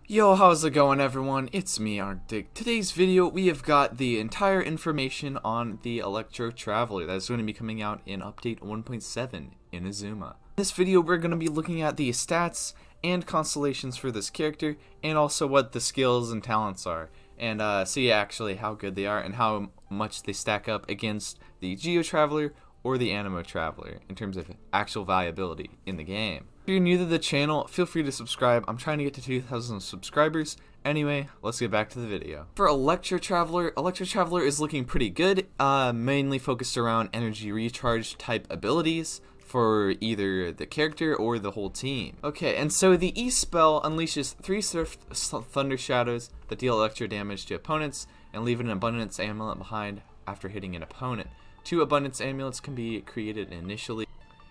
Yo, how's it going everyone? It's me, Arctic. Today's video, we have got the entire information on the Electro Traveler that's going to be coming out in update 1.7 in Inazuma. In this video, we're going to be looking at the stats and constellations for this character, and also what the skills and talents are, and see actually how good they are and how much they stack up against the Geo Traveler or the Animo Traveler in terms of actual viability in the game. If you're new to the channel, feel free to subscribe. I'm trying to get to 2,000 subscribers. Anyway, let's get back to the video. For Electro Traveler is looking pretty good, mainly focused around energy recharge type abilities for either the character or the whole team. Okay, and so the E spell unleashes 3 Thunder Shadows that deal electro damage to opponents and leave an Abundance Amulet behind after hitting an opponent. 2 Abundance Amulets can be created initially.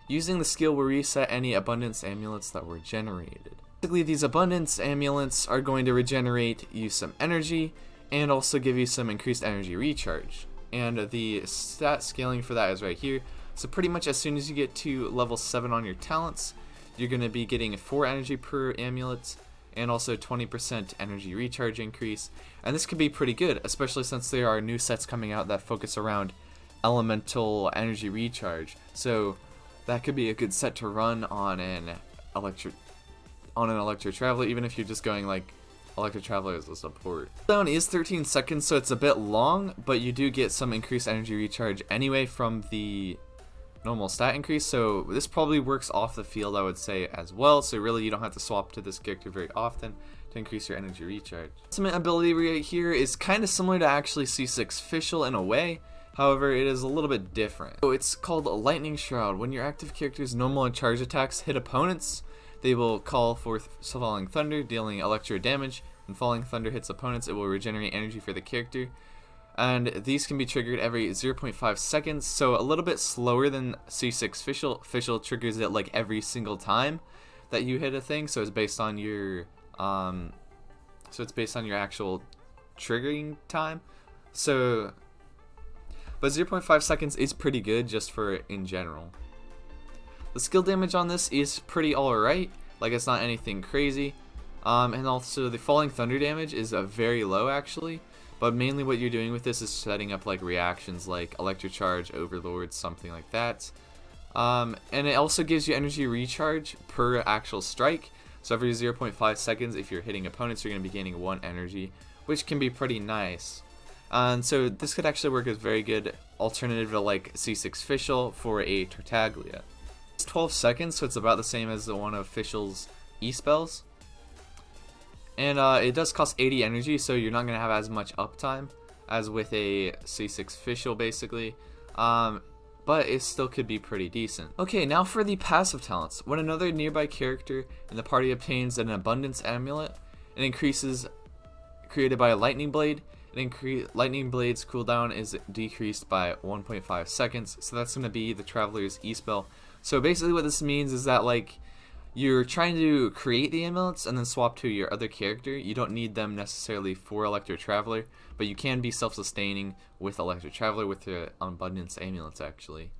Using the skill will reset any Abundance Amulets that were generated. Basically, these Abundance Amulets are going to regenerate you some energy and also give you some increased energy recharge. And the stat scaling for that is right here. So pretty much as soon as you get to level 7 on your talents, you're going to be getting 4 energy per amulet and also 20% energy recharge increase. And this could be pretty good, especially since there are new sets coming out that focus around elemental energy recharge. So that could be a good set to run on an Electro Traveler, even if you're just going like Electro Traveler as a support. Cooldown is 13 seconds, so it's a bit long, but you do get some increased energy recharge anyway from the normal stat increase, so this probably works off the field, I would say, as well. So really you don't have to swap to this character very often to increase your energy recharge. Ultimate ability right here is kind of similar to actually C6 Official in a way. However, it is a little bit different. So it's called Lightning Shroud. When your active character's normal and charge attacks hit opponents, they will call forth Falling Thunder, dealing electro damage. When Falling Thunder hits opponents, it will regenerate energy for the character. And these can be triggered every 0.5 seconds, so a little bit slower than C6 Official. Official triggers it like every single time that you hit a thing, so it's based on your actual triggering time. But 0.5 seconds is pretty good just for in general. The skill damage on this is pretty alright, like it's not anything crazy. And also the Falling Thunder damage is very low actually, but mainly what you're doing with this is setting up like reactions like Electro Charge, Overlord, something like that. And it also gives you energy recharge per actual strike, so every 0.5 seconds if you're hitting opponents you're going to be gaining 1 energy, which can be pretty nice. And so this could actually work as very good alternative to like C6 Official for a Tartaglia. It's 12 seconds, so it's about the same as the one of Official's E-spells. And it does cost 80 energy, so you're not going to have as much uptime as with a C6 Official basically. But it still could be pretty decent. Okay, now for the passive talents. When another nearby character in the party obtains an Abundance Amulet, it increases created by a Lightning Blade. Lightning Blade's cooldown is decreased by 1.5 seconds, so that's going to be the Traveler's E-spell. So basically what this means is that like you're trying to create the amulets and then swap to your other character. You don't need them necessarily for Electro Traveler, but you can be self-sustaining with Electro Traveler with the Abundance Amulets actually.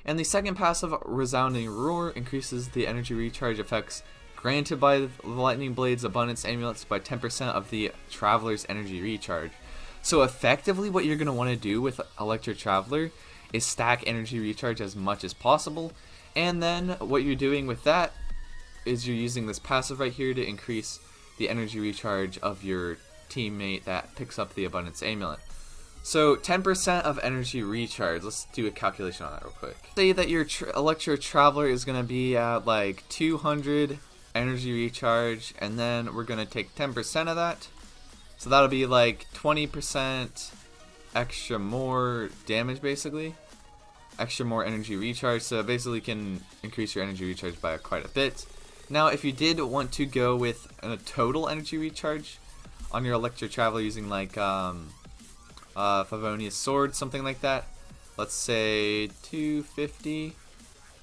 And the second passive, Resounding Roar, increases the energy recharge effects granted by the Lightning Blade's Abundance Amulets by 10% of the Traveler's energy recharge. So effectively what you're going to want to do with Electro Traveler is stack energy recharge as much as possible, and then what you're doing with that is you're using this passive right here to increase the energy recharge of your teammate that picks up the Abundance Amulet. So 10% of energy recharge, let's do a calculation on that real quick. Say that your Electro Traveler is going to be at like 200 energy recharge, and then we're going to take 10% of that, so that'll be like 20% extra more damage, basically extra more energy recharge, so basically can increase your energy recharge by quite a bit. Now if you did want to go with a total energy recharge on your Electro Traveler using like Favonia's Sword, something like that, let's say 250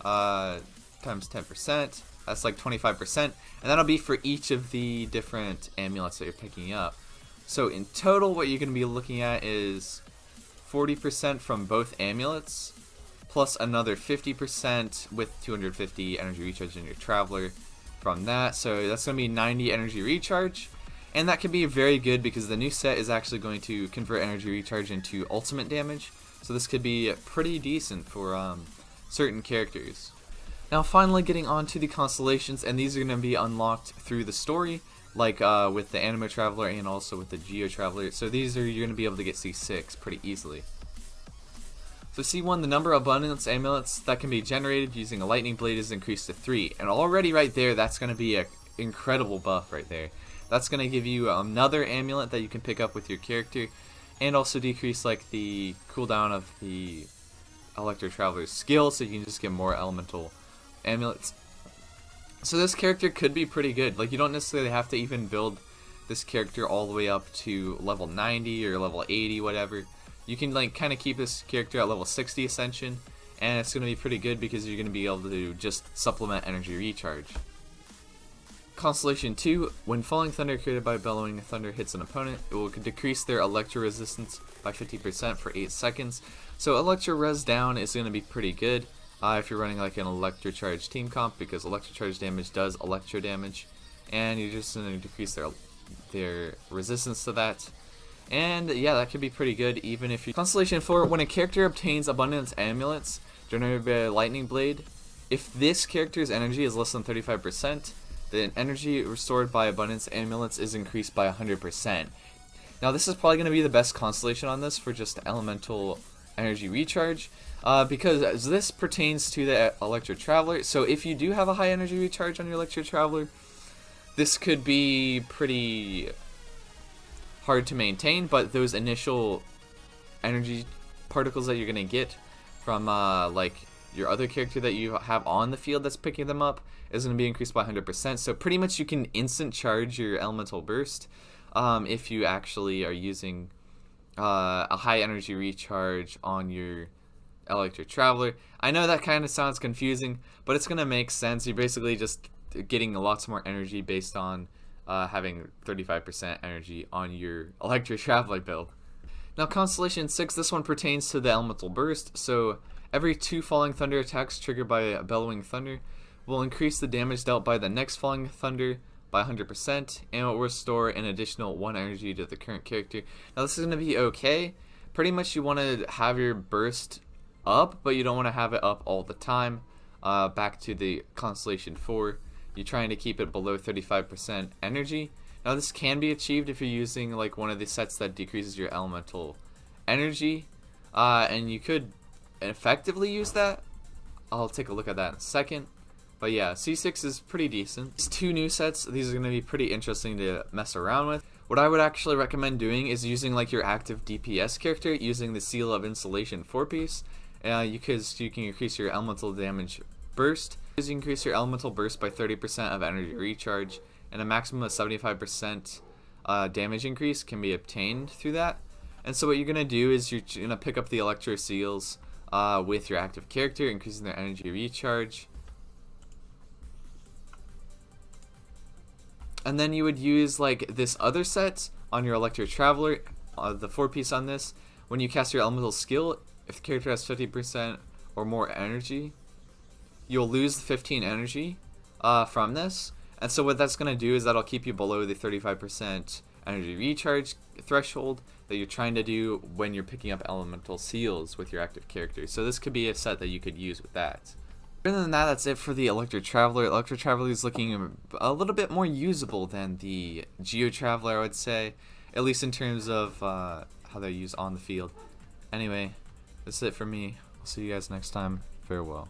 times 10%, that's like 25%, and that'll be for each of the different amulets that you're picking up. So in total what you're going to be looking at is 40% from both amulets, plus another 50% with 250 energy recharge in your Traveler, from that. So that's going to be 90 energy recharge. And that can be very good because the new set is actually going to convert energy recharge into ultimate damage. So this could be pretty decent for certain characters. Now finally getting on to the Constellations, and these are going to be unlocked through the story, like with the Anima Traveler and also with the Geo Traveler. So these are, you're going to be able to get C6 pretty easily. So C1, the number of abundance amulets that can be generated using a lightning blade is increased to 3. And already right there, that's going to be an incredible buff right there. That's going to give you another amulet that you can pick up with your character, and also decrease like the cooldown of the Electro Traveler's skill, so you can just get more elemental amulets. So this character could be pretty good. Like, you don't necessarily have to even build this character all the way up to level 90 or level 80, whatever. You can like kind of keep this character at level 60 Ascension, and it's going to be pretty good because you're going to be able to just supplement energy recharge. Constellation 2, when Falling Thunder created by Bellowing Thunder hits an opponent, it will decrease their Electro resistance by 50% for 8 seconds. So Electro res down is going to be pretty good if you're running like an Electro Charge team comp, because Electro Charge damage does Electro damage, and you're just going to decrease their resistance to that. And yeah, that could be pretty good even if you... Constellation 4, when a character obtains abundance amulets generated by a lightning blade, if this character's energy is less than 35%, the energy restored by abundance amulets is increased by 100%. Now this is probably going to be the best constellation on this for just elemental energy recharge, because this pertains to the Electro Traveler. So if you do have a high energy recharge on your Electro Traveler, this could be pretty hard to maintain, but those initial energy particles that you're going to get from like your other character that you have on the field that's picking them up is going to be increased by 100%. So pretty much you can instant charge your elemental burst if you actually are using a high energy recharge on your Electro Traveler. I know that kind of sounds confusing, but it's going to make sense. You're basically just getting lots more energy based on having 35% energy on your Electro Traveler build. Now Constellation 6, this one pertains to the elemental burst. So every 2 Falling Thunder attacks triggered by a Bellowing Thunder will increase the damage dealt by the next Falling Thunder by 100%, and will restore an additional 1 energy to the current character. Now this is going to be okay. Pretty much you want to have your burst up, but you don't want to have it up all the time. Back to the Constellation 4, you're trying to keep it below 35% energy. Now this can be achieved if you're using like one of the sets that decreases your elemental energy, and you could effectively use that. I'll take a look at that in a second. But yeah, C6 is pretty decent. These 2 new sets, these are going to be pretty interesting to mess around with. What I would actually recommend doing is using like your active DPS character, using the Seal of Installation 4-piece, because you can increase your elemental damage burst. You can increase your elemental burst by 30% of energy recharge, and a maximum of 75% damage increase can be obtained through that. And so what you're going to do is you're going to pick up the Electro Seals with your active character, increasing their energy recharge. And then you would use like this other set on your Electro Traveler, the 4-piece on this. When you cast your elemental skill, if the character has 50% or more energy, you'll lose 15 energy from this. And so what that's going to do is that'll keep you below the 35% energy recharge threshold that you're trying to do when you're picking up elemental seals with your active character. So this could be a set that you could use with that. Other than that, that's it for the Electro Traveler. Electro Traveler is looking a little bit more usable than the Geo Traveler, I would say, at least in terms of how they're used on the field. Anyway, that's it for me. I'll see you guys next time. Farewell.